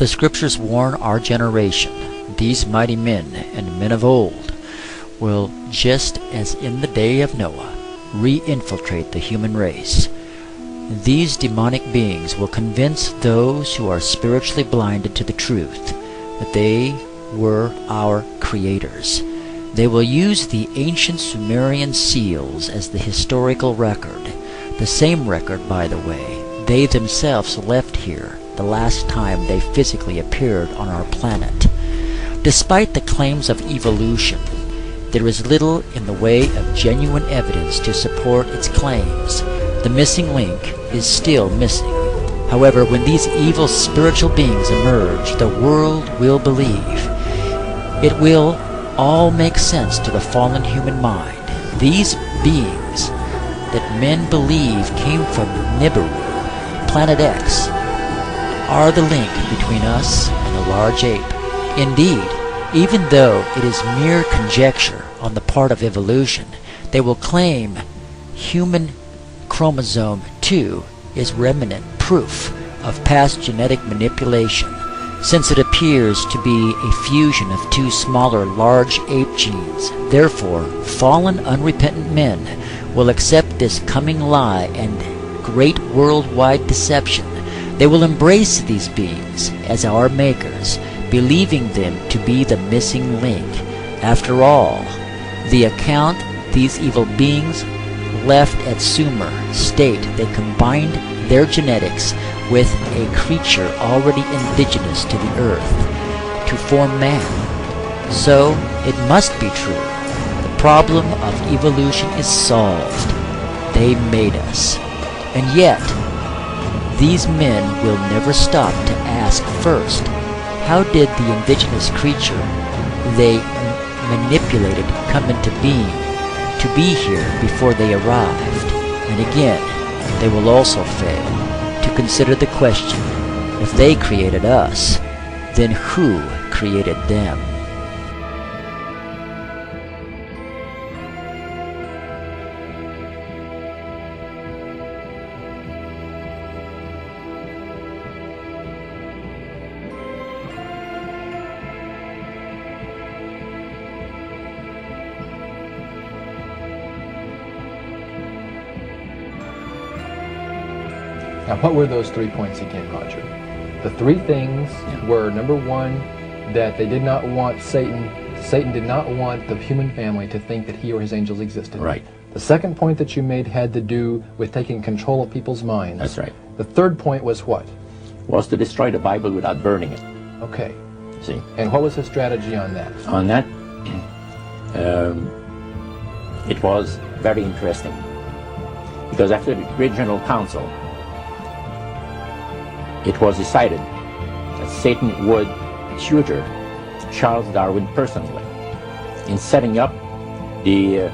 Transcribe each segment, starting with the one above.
The scriptures warn our generation, these mighty men and men of old will, just as in the day of Noah, re-infiltrate the human race. These demonic beings will convince those who are spiritually blinded to the truth that they were our creators. They will use the ancient Sumerian seals as the historical record, the same record, by the way, they themselves left here the last time they physically appeared on our planet. Despite the claims of evolution, there is little in the way of genuine evidence to support its claims. The missing link is still missing. However, when these evil spiritual beings emerge, the world will believe. It will all make sense to the fallen human mind. These beings that men believe came from Nibiru, Planet X, are the link between us and the large ape. Indeed, even though it is mere conjecture on the part of evolution, they will claim human chromosome 2 is remnant proof of past genetic manipulation, since it appears to be a fusion of two smaller large ape genes. Therefore, fallen unrepentant men will accept this coming lie and great worldwide deception. They will embrace these beings as our makers, believing them to be the missing link. After all, the account these evil beings left at Sumer state they combined their genetics with a creature already indigenous to the earth to form man. So it must be true. The problem of evolution is solved. They made us. And yet, these men will never stop to ask first, how did the indigenous creature they manipulated come into being to be here before they arrived? And again, they will also fail to consider the question, if they created us, then who created them? Now, what were those 3 points again, Roger? The 3 things were, number 1, that they did not want Satan did not want the human family to think that he or his angels existed. Right. The second point that you made had to do with taking control of people's minds. That's right. The third point was what? Was to destroy the Bible without burning it. Okay. See? And what was his strategy on that? On that, it was very interesting. Because after the Great General Council, it was decided that Satan would tutor Charles Darwin personally in setting up the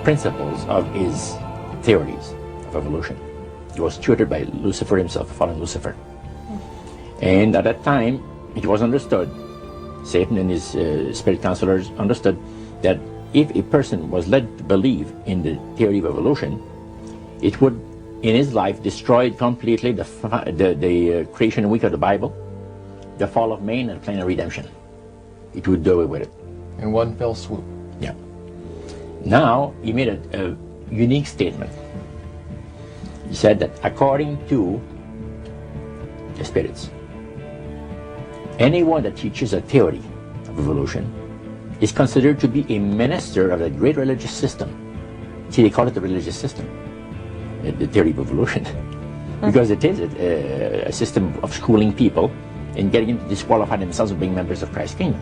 principles of his theories of evolution. He was tutored by Lucifer himself, fallen Lucifer. And at that time, it was understood, Satan and his spirit counselors understood, that if a person was led to believe in the theory of evolution, it would in his life destroyed completely the creation week of the Bible, the fall of man, and the plan of redemption. It would do away with it. In one fell swoop. Yeah. Now, he made a unique statement. He said that according to the spirits, anyone that teaches a theory of evolution is considered to be a minister of the great religious system. See, they call it the religious system. The theory of evolution, because it is a system of schooling people and getting them to disqualify themselves of being members of Christ's kingdom.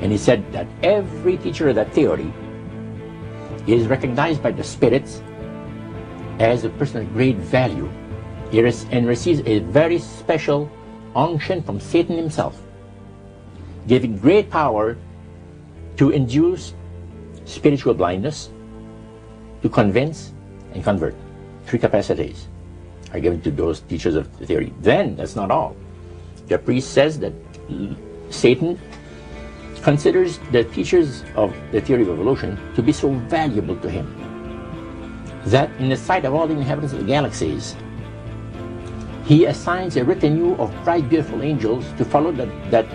And he said that every teacher of that theory is recognized by the spirits as a person of great value and receives a very special unction from Satan himself, giving great power to induce spiritual blindness, to convince, and convert. 3 capacities are given to those teachers of the theory. Then, that's not all. The priest says that Satan considers the teachers of the theory of evolution to be so valuable to him that in the sight of all the inhabitants of the galaxies, he assigns a retinue of bright, beautiful angels to follow that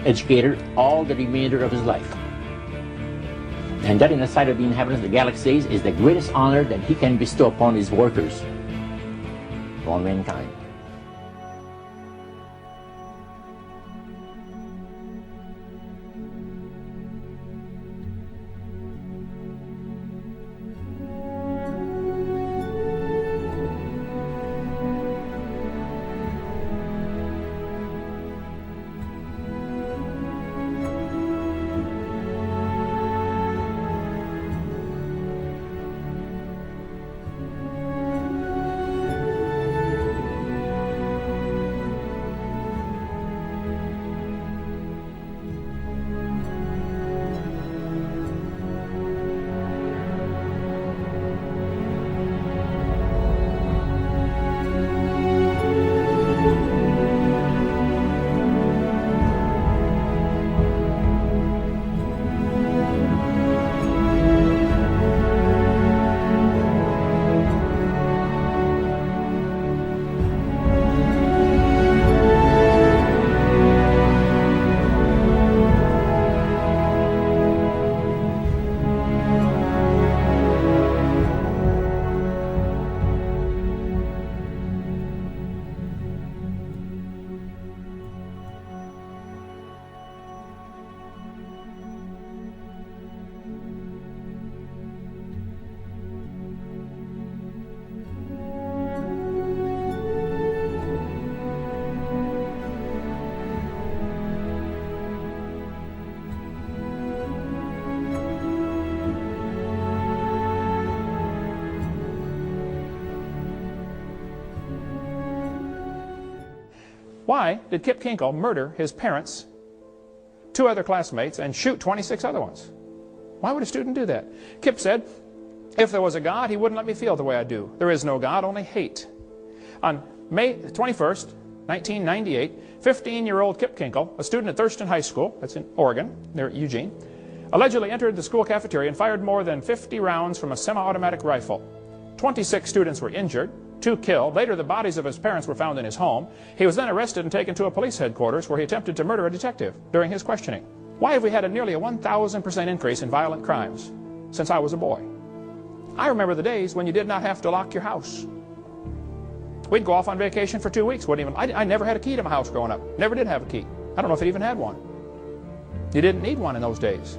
educator all the remainder of his life. And that in the sight of the inhabitants of the galaxies is the greatest honor that he can bestow upon his workers, upon mankind. Why did Kip Kinkle murder his parents, 2 other classmates, and shoot 26 other ones? Why would a student do that? Kip said, if there was a God, he wouldn't let me feel the way I do. There is no God, only hate. On May 21st, 1998, 15-year-old Kip Kinkle, a student at Thurston High School, that's in Oregon, near Eugene, allegedly entered the school cafeteria and fired more than 50 rounds from a semi-automatic rifle. 26 students were injured, 2 killed. Later, the bodies of his parents were found in his home. He was then arrested and taken to a police headquarters where he attempted to murder a detective during his questioning. Why have we had nearly a 1,000% increase in violent crimes since I was a boy? I remember the days when you did not have to lock your house. We'd go off on vacation for 2 weeks. I never had a key to my house growing up. Never did have a key. I don't know if it even had one. You didn't need one in those days.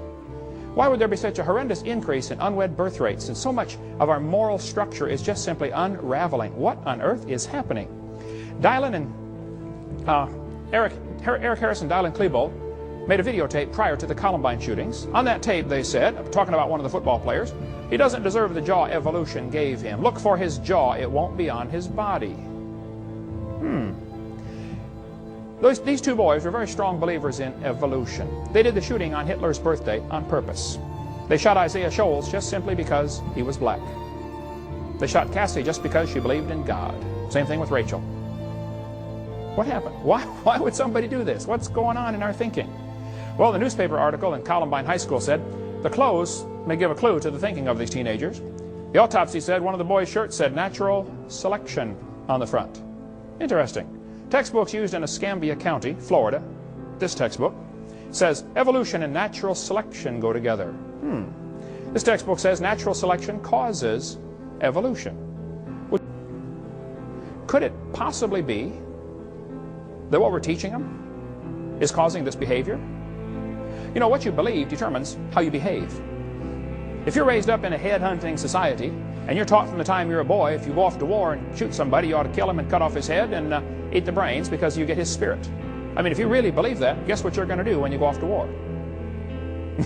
Why would there be such a horrendous increase in unwed birth rates, and so much of our moral structure is just simply unraveling? What on earth is happening? Dylan and Eric Harris and Dylan Klebold made a videotape prior to the Columbine shootings. On that tape, they said, talking about one of the football players, he doesn't deserve the jaw evolution gave him. Look for his jaw, it won't be on his body. These 2 boys were very strong believers in evolution. They did the shooting on Hitler's birthday on purpose. They shot Isaiah Shoals just simply because he was black. They shot Cassie just because she believed in God. Same thing with Rachel. What happened? Why would somebody do this? What's going on in our thinking? Well, the newspaper article in Columbine High School said, the clothes may give a clue to the thinking of these teenagers. The autopsy said one of the boys' shirts said natural selection on the front. Interesting. Textbooks used in Escambia County, Florida, this textbook, says evolution and natural selection go together. This textbook says natural selection causes evolution. Could it possibly be that what we're teaching them is causing this behavior? You know, what you believe determines how you behave. If you're raised up in a head-hunting society, and you're taught from the time you're a boy, if you go off to war and shoot somebody, you ought to kill him and cut off his head and eat the brains because you get his spirit. I mean, if you really believe that, guess what you're going to do when you go off to war?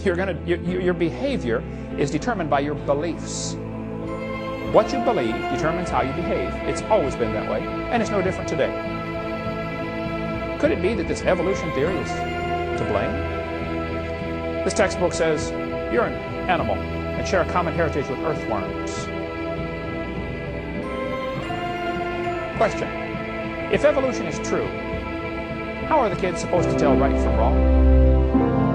Your behavior is determined by your beliefs. What you believe determines how you behave. It's always been that way, and it's no different today. Could it be that this evolution theory is to blame? This textbook says you're an animal and share a common heritage with earthworms. Question: if evolution is true, how are the kids supposed to tell right from wrong?